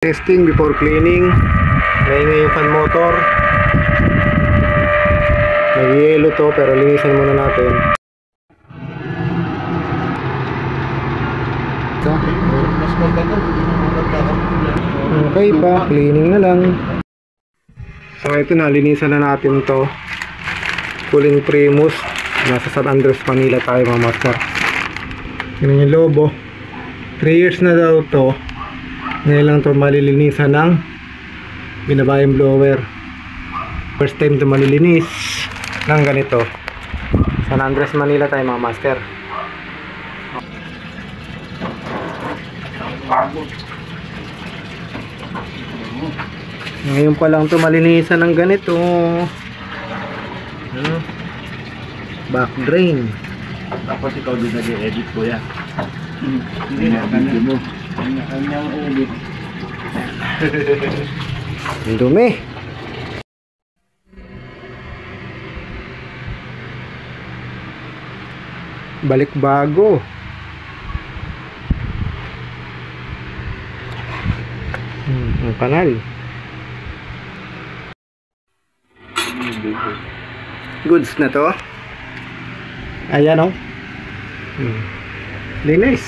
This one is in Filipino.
Testing before cleaning. Maingay yung fan motor. Nag-yellow to pero linisan muna natin. Okay pa, cleaning na lang. So ito na, linisan na natin to. Kulin Primus. Nasa San Andres, Manila tayo mga master. Yun yung lobo. 3 years na daw to. Ngayon lang to malilinisan ng binabayang blower. First time to malilinis ng ganito. San Andres, Manila tayo mga master. Ngayon pa lang to malinisan ng ganito. Back drain. Tapos ikaw din nag-edit ko yan. Hindi na video mo. Kanya-kanyang edit. Ang dumi. Balik bago. Ang kanal. Goods na to. Ayan o. Linis.